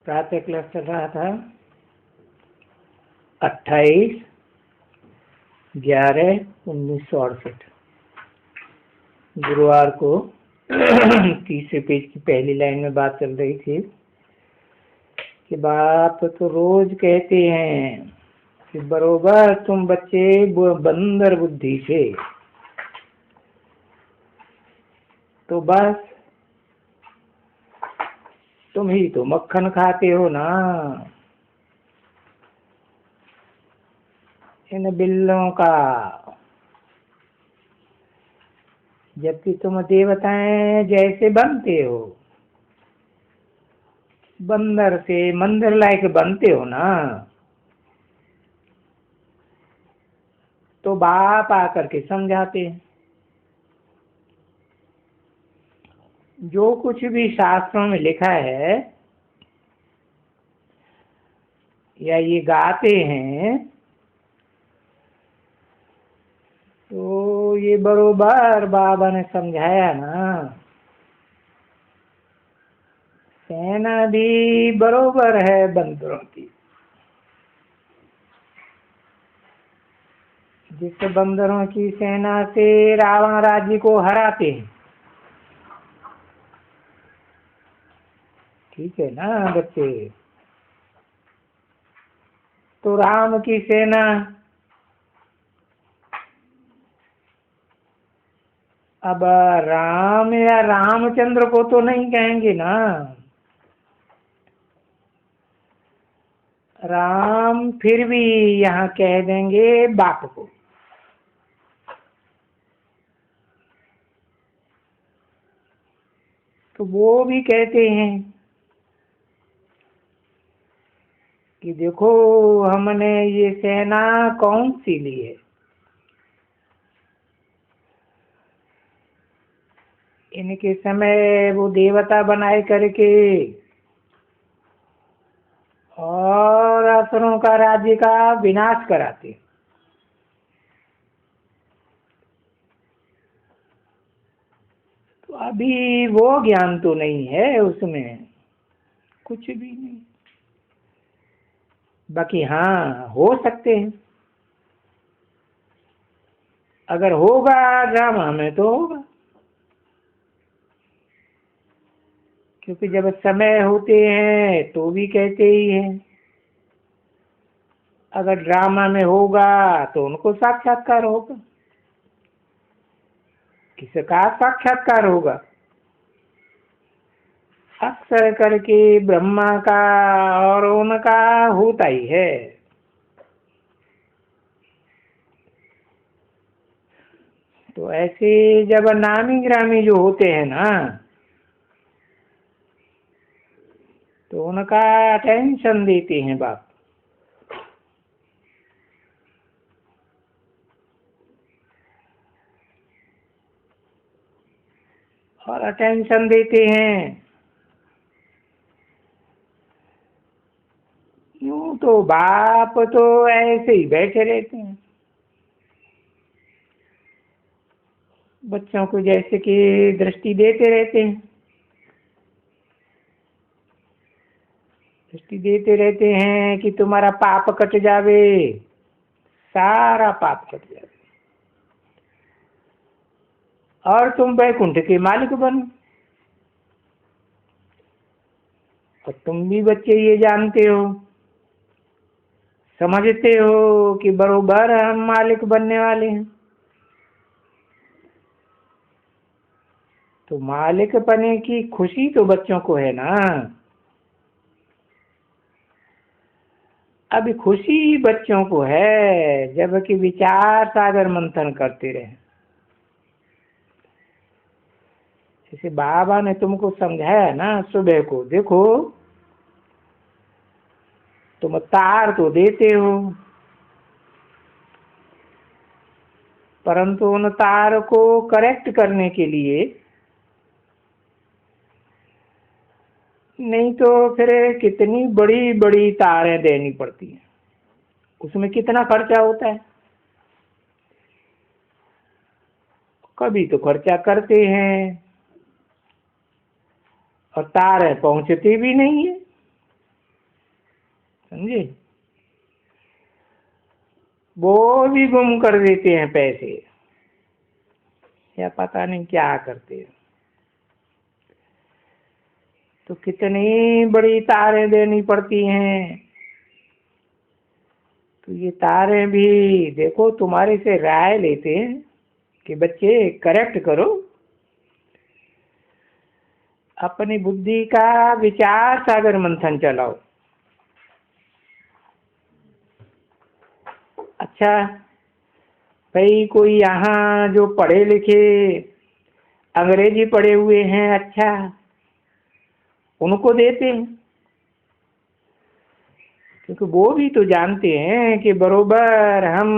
प्रातः क्लास चल रहा था 28/11/1968 गुरुवार को। तीसरे पेज की पहली लाइन में बात चल रही थी कि बाप तो रोज कहते हैं कि बरोबर तुम बच्चे बंदर बुद्धि से, तो बस तुम ही तो मक्खन खाते हो ना इन बिल्लों का, जबकि तुम देवताएं जैसे बनते हो, बंदर से मंदिर लायक बनते हो ना। तो बाप आकर के समझाते हैं जो कुछ भी शास्त्रों में लिखा है या ये गाते हैं, तो ये बरोबर बाबा ने समझाया ना। सेना भी बरोबर है बंदरों की, जिस बंदरों की सेना से रावण राज्य को हराते हैं। ठीक है ना बच्चे? तो राम की सेना, अब राम या रामचंद्र को तो नहीं कहेंगे ना, राम फिर भी यहाँ कह देंगे बाप को। तो वो भी कहते हैं कि देखो हमने ये सेना कौन सी ली है, इनके समय वो देवता बनाए करके और असुरों का राज्य का विनाश कराते। तो अभी वो ज्ञान तो नहीं है उसमें, कुछ भी नहीं। बाकी हाँ हो सकते हैं, अगर होगा ड्रामा में तो होगा, क्योंकि जब समय होते हैं तो भी कहते ही हैं। अगर ड्रामा में होगा तो उनको साक्षात्कार होगा। किसका साक्षात्कार होगा? अक्सर करके ब्रह्मा का और उनका होता ही है। तो ऐसे जब नामी ग्रामी जो होते हैं ना, तो उनका अटेंशन देते हैं बाप। और अटेंशन देते हैं यूं तो बाप तो ऐसे ही बैठे रहते हैं, बच्चों को जैसे कि दृष्टि देते रहते हैं, दृष्टि देते रहते हैं कि तुम्हारा पाप कट जावे, सारा पाप कट जावे और तुम वैकुंठ के मालिक बनो। और तुम भी बच्चे ये जानते हो, समझते हो कि बरोबर हम मालिक बनने वाले हैं। तो मालिक बने की खुशी तो बच्चों को है ना। अभी खुशी बच्चों को है जबकि विचार सागर मंथन करते रहे। जैसे बाबा ने तुमको समझाया ना सुबह को, देखो तुम तार तो देते हो, परंतु उन तार को करेक्ट करने के लिए नहीं तो फिर कितनी बड़ी बड़ी तारें देनी पड़ती हैं, उसमें कितना खर्चा होता है। कभी तो खर्चा करते हैं और तारें पहुंचती भी नहीं है। समझे। वो भी गुम कर देते हैं पैसे, या पता नहीं क्या करते हैं। तो कितनी बड़ी तारें देनी पड़ती हैं। तो ये तारें भी देखो तुम्हारे से राय लेते हैं कि बच्चे करेक्ट करो, अपनी बुद्धि का विचार सागर मंथन चलाओ। अच्छा भाई, कोई यहाँ जो पढ़े लिखे अंग्रेजी पढ़े हुए हैं, अच्छा उनको देते हैं, क्योंकि वो भी तो जानते हैं कि बरोबर हम,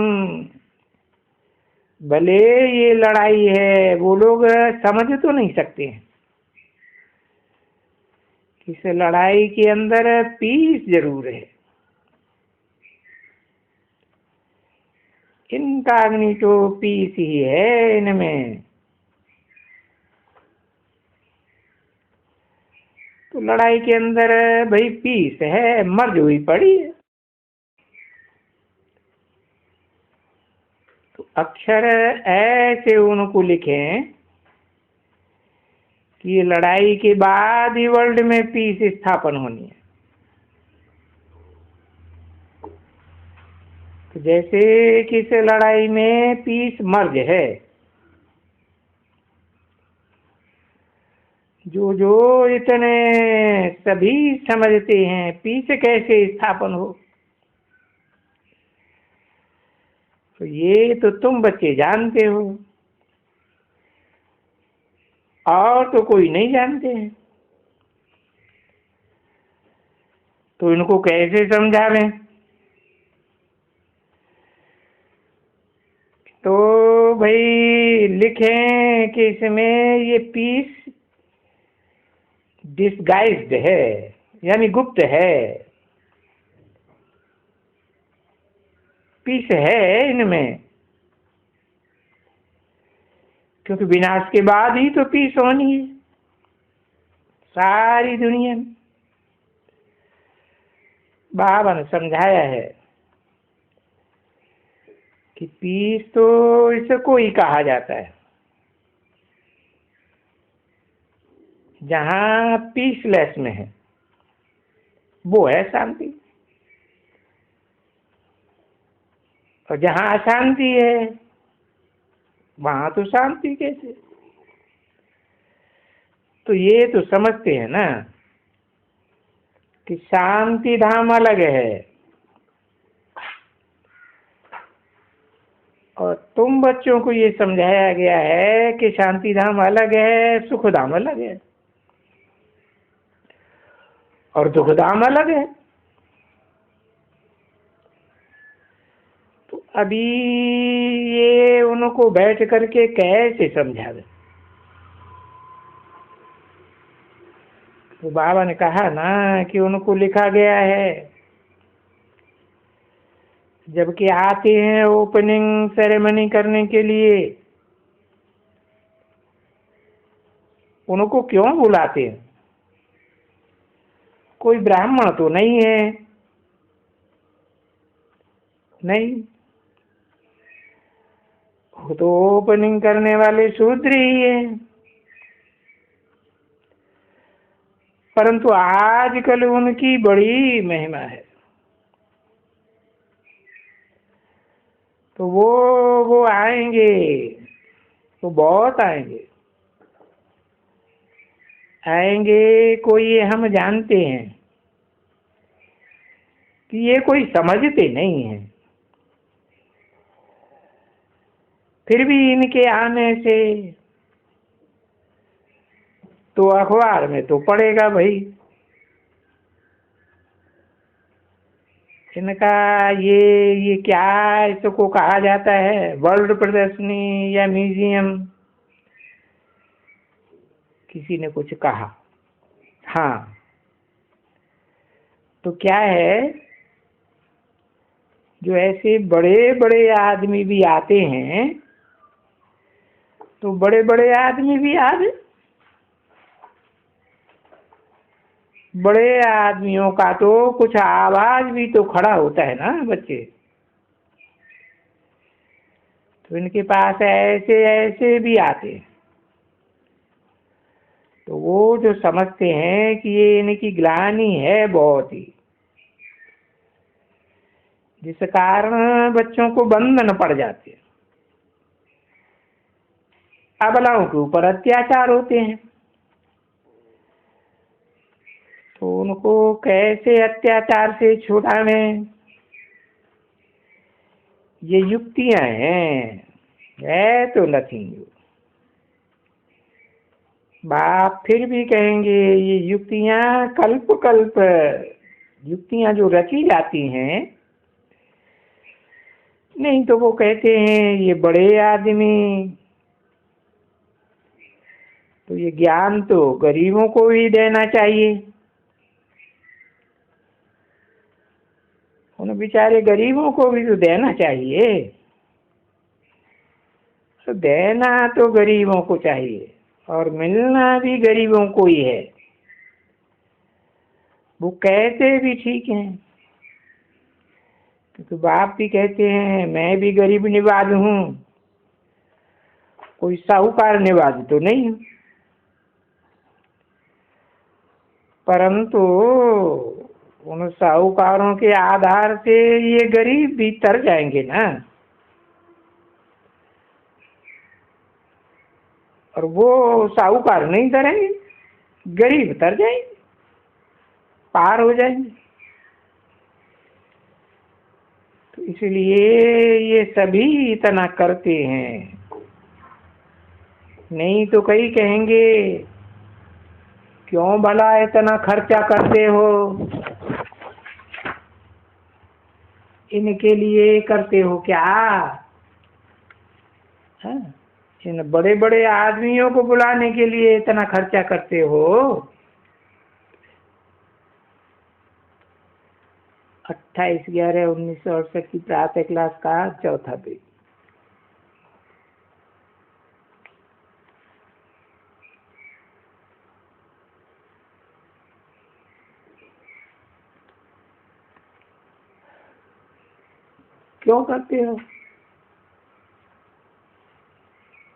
भले ये लड़ाई है, वो लोग समझ तो नहीं सकते हैं कि इस लड़ाई के अंदर पीस जरूर है। इनकॉग्निटो पीस ही है इनमें। तो लड़ाई के अंदर भाई पीस है, मर्ज हुई पड़ी है। तो अक्षर ऐसे उनको लिखें कि ये लड़ाई के बाद ही वर्ल्ड में पीस स्थापन होनी है। तो जैसे कि इस लड़ाई में पीस मर्ज है, जो जो इतने सभी समझते हैं पीस कैसे स्थापन हो, तो ये तो तुम बच्चे जानते हो, और तो कोई नहीं जानते हैं। तो इनको कैसे समझावें। तो भाई लिखें कि इसमें ये पीस डिस्गाइज्ड है, यानी गुप्त है। पीस है इनमें, क्योंकि विनाश के बाद ही तो पीस होनी है सारी दुनिया में। बाबा ने समझाया है कि पीस तो इसको ही कहा जाता है जहां पीसलेस में है, वो है शांति। और जहां अशांति है वहां तो शांति कैसे। तो ये तो समझते हैं ना कि शांति धाम अलग है, और तुम बच्चों को ये समझाया गया है कि शांति धाम अलग है, सुख धाम अलग है, और दुख धाम अलग है। तो अभी ये उनको बैठ करके कैसे समझावे। तो बाबा ने कहा ना कि उनको लिखा गया है, जबकि आते हैं ओपनिंग सेरेमनी करने के लिए, उनको क्यों बुलाते हैं। कोई ब्राह्मण तो नहीं है, नहीं, वो तो ओपनिंग करने वाले शूद्र ही है। परंतु आजकल उनकी बड़ी महिमा है। तो वो आएंगे, तो बहुत आएंगे। आएंगे कोई, हम जानते हैं कि ये कोई समझते नहीं है, फिर भी इनके आने से तो अखबार में तो पड़ेगा भाई, इनका ये क्या इसको कहा जाता है, वर्ल्ड प्रदर्शनी या म्यूजियम, किसी ने कुछ कहा। हाँ, तो क्या है, जो ऐसे बड़े बड़े आदमी भी आते हैं, तो बड़े बड़े आदमी भी आते, बड़े आदमियों का तो कुछ आवाज भी तो खड़ा होता है ना बच्चे, तो इनके पास ऐसे ऐसे भी आते हैं। तो वो जो समझते हैं कि ये इनकी ग्लानि है बहुत ही, जिस कारण बच्चों को बंधन पड़ जाते हैं, अबलाओं के ऊपर अत्याचार होते हैं। तो उनको कैसे अत्याचार से छुड़ावें, ये युक्तियां हैं, है तो नथिंग। बाप फिर भी कहेंगे ये युक्तियां कल्प कल्प, युक्तियां जो रची जाती हैं, नहीं तो वो कहते हैं ये बड़े आदमी, तो ये ज्ञान तो गरीबों को ही देना चाहिए। उन बेचारे गरीबों को भी तो देना चाहिए, तो देना तो गरीबों को चाहिए और मिलना भी गरीबों को ही है। वो कहते भी ठीक हैं, क्योंकि बाप भी कहते हैं मैं भी गरीब निवाज हूँ, कोई साहूकार निवाज तो नहीं हूँ, परंतु उन साहूकारों के आधार से ये गरीब भी तर जाएंगे ना, और वो साहूकार नहीं तरेंगे, गरीब तर जाएंगे, पार हो जाएंगे। तो इसलिए ये सभी इतना करते हैं, नहीं तो कई कहेंगे क्यों भला इतना खर्चा करते हो, इनके लिए करते हो क्या? हाँ? इन बड़े बड़े आदमियों को बुलाने के लिए इतना खर्चा करते हो। 28/11/1968 की प्रातः क्लास का चौथा पेज। क्यों करते हो?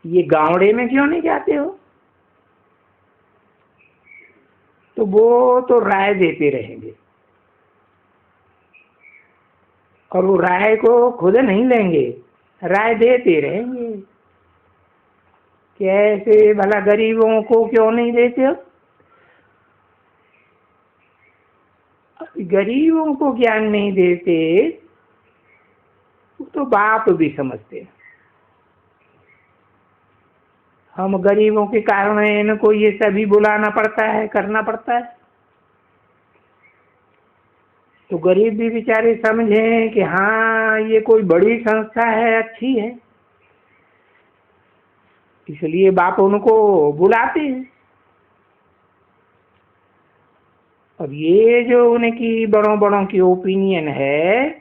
ये गावड़े में क्यों नहीं जाते हो? तो वो तो राय देते रहेंगे और वो राय को खुद नहीं लेंगे, राय देते रहेंगे कि ऐसे भला गरीबों को क्यों नहीं देते हो। गरीबों को ज्ञान नहीं देते तो बाप भी समझते हैं, हम गरीबों के कारण इनको ये सभी बुलाना पड़ता है, करना पड़ता है। तो गरीब भी बेचारे समझें कि हाँ ये कोई बड़ी संस्था है, अच्छी है, इसलिए बाप उनको बुलाते हैं। और ये जो उनकी बड़ों बड़ों की ओपिनियन है,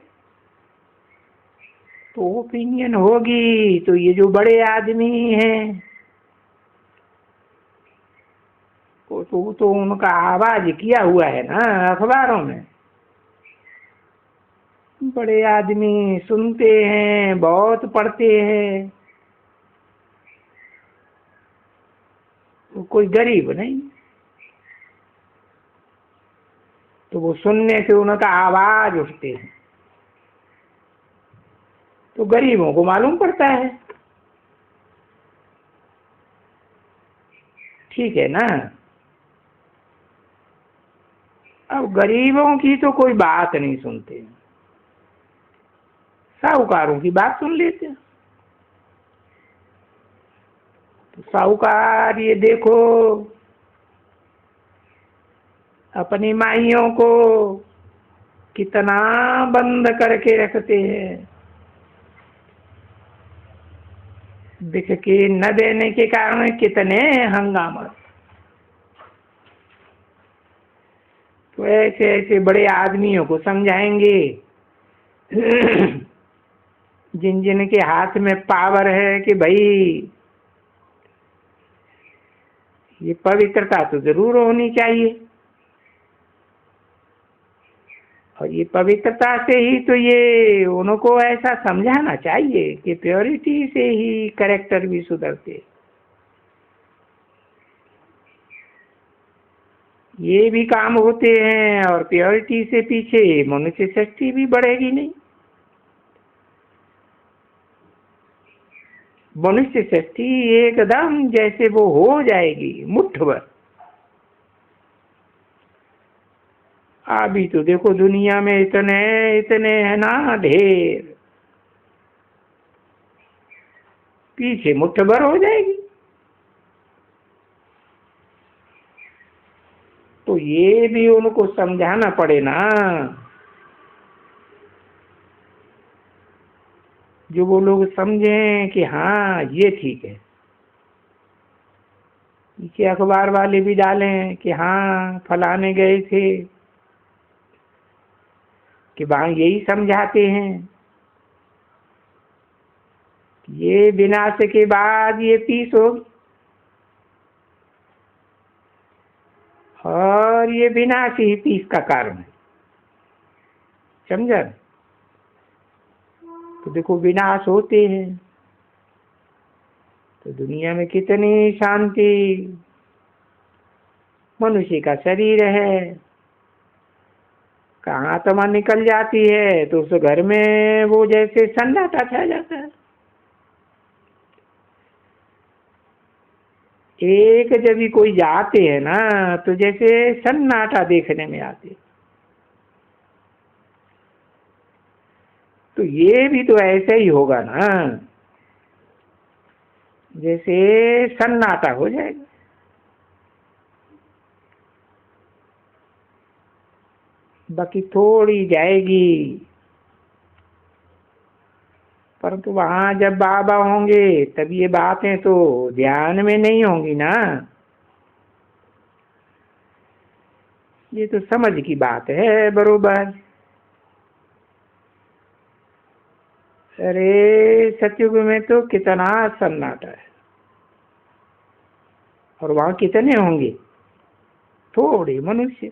तो ओपिनियन होगी तो ये जो बड़े आदमी हैं तो उनका आवाज किया हुआ है ना अखबारों में, बड़े आदमी सुनते हैं, बहुत पढ़ते हैं, कोई गरीब नहीं। तो वो सुनने से उनका आवाज उठते हैं, तो गरीबों को मालूम पड़ता है, ठीक है ना। अब गरीबों की तो कोई बात नहीं सुनते, साहूकारों की बात सुन लेते हैं। तो साहूकार ये देखो अपनी माइयों को कितना बंद करके रखते हैं, बिक के न देने के कारण कितने हंगामा। तो ऐसे ऐसे बड़े आदमियों को समझाएंगे जिन जिन के हाथ में पावर है कि भाई ये पवित्रता तो जरूर होनी चाहिए, और ये पवित्रता से ही तो ये उनको ऐसा समझाना चाहिए कि प्योरिटी से ही कैरेक्टर भी सुधरते, ये भी काम होते हैं, और प्योरिटी से पीछे मनुष्य शक्ति भी बढ़ेगी नहीं। मनुष्य शक्ति एकदम जैसे वो हो जाएगी मुट्ठ भर। अभी तो देखो दुनिया में इतने इतने है ना ढेर, पीछे मुट्ठ भर हो जाएगी। तो ये भी उनको समझाना पड़े ना, जो वो लोग समझें कि हाँ ये ठीक है। पीछे अखबार वाले भी डालें कि हाँ फलाने गए थे, कि वहां यही समझाते हैं कि ये विनाश के बाद ये पीस होगी, और ये विनाश ही पीस का कारण है। समझा? तो देखो विनाश होते हैं तो दुनिया में कितनी शांति। मनुष्य का शरीर है, कहाँ आत्मा निकल जाती है तो उस घर में वो जैसे सन्नाटा छा जाता है। एक जब भी कोई जाते हैं ना तो जैसे सन्नाटा देखने में आते। तो ये भी तो ऐसे ही होगा ना, जैसे सन्नाटा हो जाएगा। बाकी थोड़ी जाएगी, परंतु वहां जब बाबा होंगे तब ये बातें तो ध्यान में नहीं होंगी ना। ये तो समझ की बात है बरोबर। अरे सतयुग में तो कितना सन्नाटा है, और वहां कितने होंगे? थोड़े मनुष्य।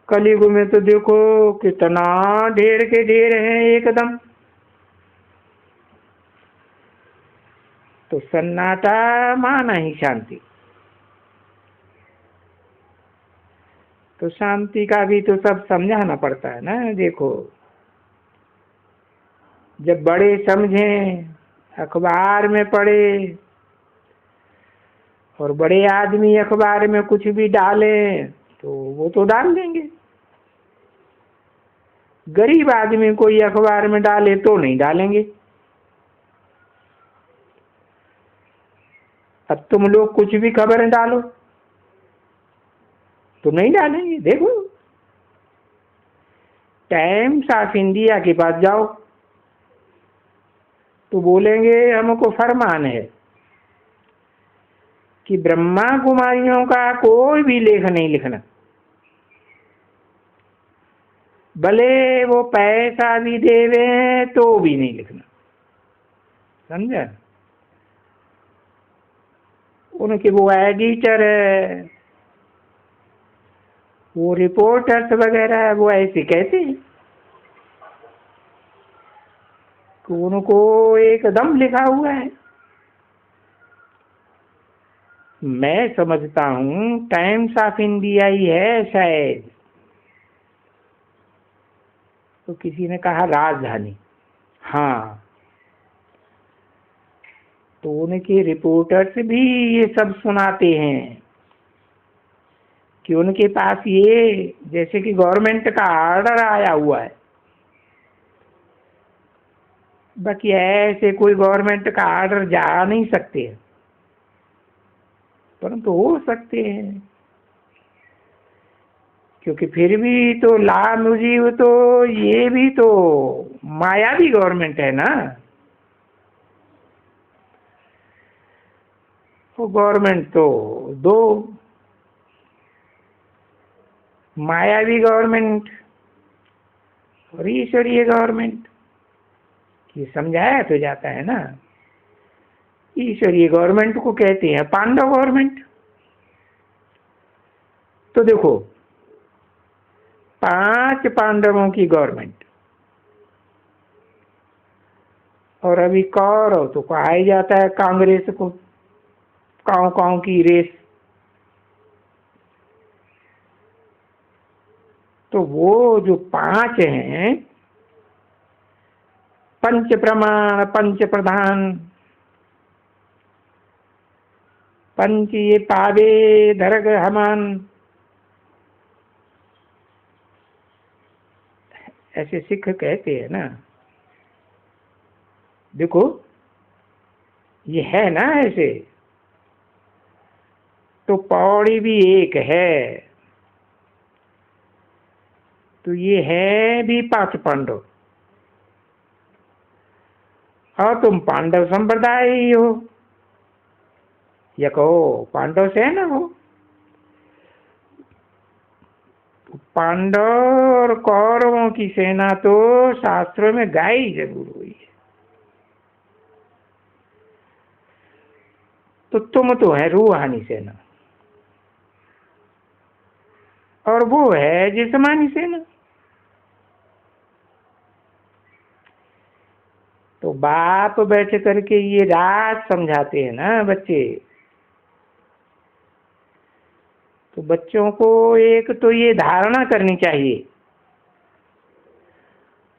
कलयुग में तो देखो कितना ढेर के ढेर हैं एकदम। तो सन्नाटा माना ही शांति। तो शांति का भी तो सब समझाना पड़ता है ना। देखो जब बड़े समझें, अखबार में पढ़े, और बड़े आदमी अखबार में कुछ भी डालें तो वो तो डाल देंगे। गरीब आदमी कोई अखबार में डाले तो नहीं डालेंगे। अब तुम लोग कुछ भी खबरें डालो तो नहीं डालेंगे। देखो टाइम्स ऑफ इंडिया के पास जाओ तो बोलेंगे हमको फरमान है कि ब्रह्मा कुमारियों का कोई भी लेख नहीं लिखना, भले वो पैसा भी देवे तो भी नहीं लिखना। समझा? उनके वो एडिटर है, वो रिपोर्टर्स वगैरह वो ऐसे कहते हैं कि उनको एकदम लिखा हुआ है। मैं समझता हूँ टाइम्स ऑफ इंडिया ही है शायद। तो किसी ने कहा राजधानी, हाँ। तो उनके रिपोर्टर्स भी ये सब सुनाते हैं कि उनके पास ये जैसे कि गवर्नमेंट का ऑर्डर आया हुआ है। बाकी ऐसे कोई गवर्नमेंट का ऑर्डर जा नहीं सकते, परंतु हो सकते हैं, क्योंकि फिर भी तो ला मुजीब तो ये भी तो मायावी गवर्नमेंट है ना। वो गवर्नमेंट तो दो, मायावी गवर्नमेंट और ईश्वरीय गवर्नमेंट। ये समझाया तो जाता है ना। ईश्वरीय गवर्नमेंट को कहते हैं पांडव गवर्नमेंट। तो देखो 5 पांडवों की गवर्नमेंट, और अभी कौरव तो कहा ही जाता है कांग्रेस को, काऊ काऊ की रेस। तो वो जो 5 हैं, पंच प्रमाण, पंच प्रधान, पंच ये पावे धरग हमान, ऐसे सिख कहते हैं ना। देखो ये है ना ऐसे, तो पौड़ी भी एक है, तो ये है भी 5 पांडव, और तुम पांडव संप्रदाय ही हो, या कहो पांडव से है ना हो। पांडव और कौरवों की सेना तो शास्त्रों में गाई जरूर हुई है। तो तुम तो है रूहानी सेना, और वो है जिस्मानी सेना। तो बाप बैठ करके ये राज समझाते हैं ना बच्चे, तो बच्चों को एक तो ये धारणा करनी चाहिए,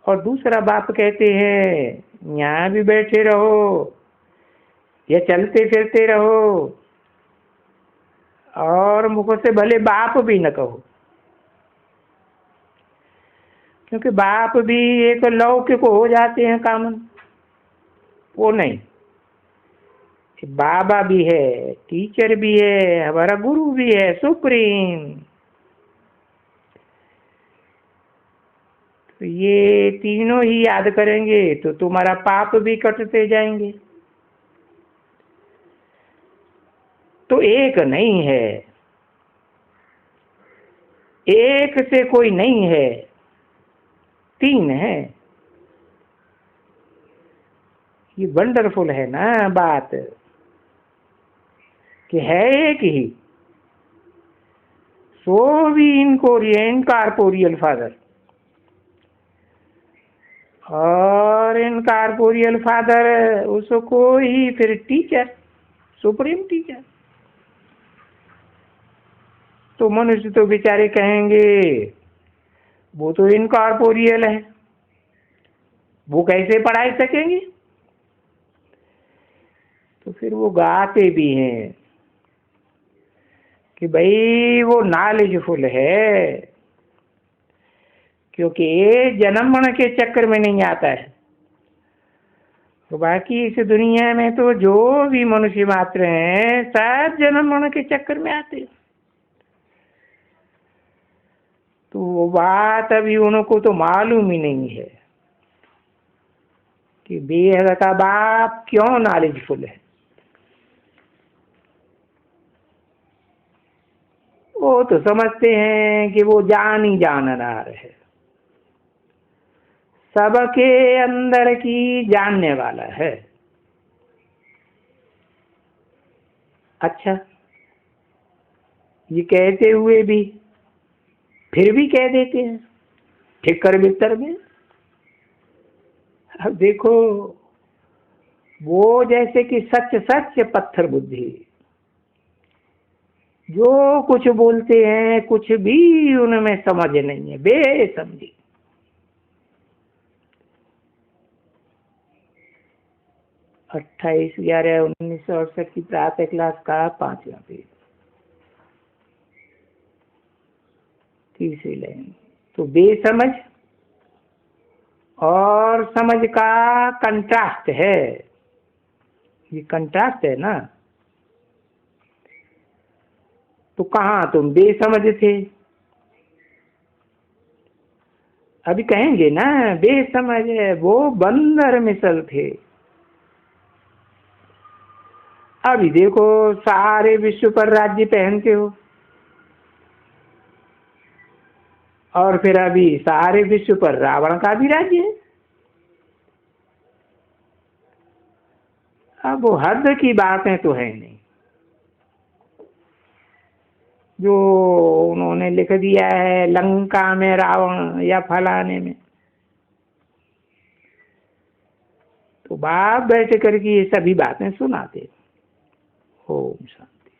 और दूसरा बाप कहते हैं यहाँ भी बैठे रहो या चलते फिरते रहो, और मुख से भले बाप भी न कहो, क्योंकि बाप भी एक लौकिक हो जाते हैं कामन। वो नहीं, बाबा भी है, टीचर भी है, हमारा गुरु भी है, सुप्रीम। तो ये तीनों ही याद करेंगे तो तुम्हारा पाप भी कटते जाएंगे। तो एक नहीं है, एक से कोई नहीं है, 3 है। ये वंडरफुल है ना बात, कि है एक ही, सो भी इनकॉर्पोरियल फादर, और इनकॉर्पोरियल फादर उसको ही फिर टीचर, सुप्रीम टीचर। तो मनुष्य तो बेचारे कहेंगे वो तो इनकॉर्पोरियल है, वो कैसे पढ़ाई सकेंगे। तो फिर वो गाते भी हैं कि भाई वो नॉलेजफुल है, क्योंकि जन्म मरण के चक्कर में नहीं आता है। तो बाकी इस दुनिया में तो जो भी मनुष्य मात्र हैं सब जन्म मरण के चक्कर में आते हैं। तो वो बात अभी उनको तो मालूम ही नहीं है कि बेहद का बाप क्यों नॉलेजफुल है। वो तो समझते हैं कि वो जान ही जाननार है, सबके अंदर की जानने वाला है। अच्छा, ये कहते हुए भी फिर भी कह देते हैं ठिक्कर बिस्तर में। अब देखो वो जैसे कि सच सच पत्थर बुद्धि, जो कुछ बोलते हैं कुछ भी उनमें समझ नहीं है, बेसमझी। अट्ठाईस 11/1968 की प्रातः क्लास का 5वां पेज, तीसरी लाइन। तो बेसमझ और समझ का कंट्रास्ट है, ये कंट्रास्ट है ना। तो कहाँ तुम बेसमझ थे, अभी कहेंगे ना बेसमझ है वो बंदर मिसल थे। अभी देखो सारे विश्व पर राज्य पहनते हो, और फिर अभी सारे विश्व पर रावण का भी राज्य है। अब वो हद की बातें तो है नहीं। जो उन्होंने लिख दिया है लंका में रावण या फलाने में। तो बाप बैठ करके ये सभी बातें सुनाते। ओम शांति।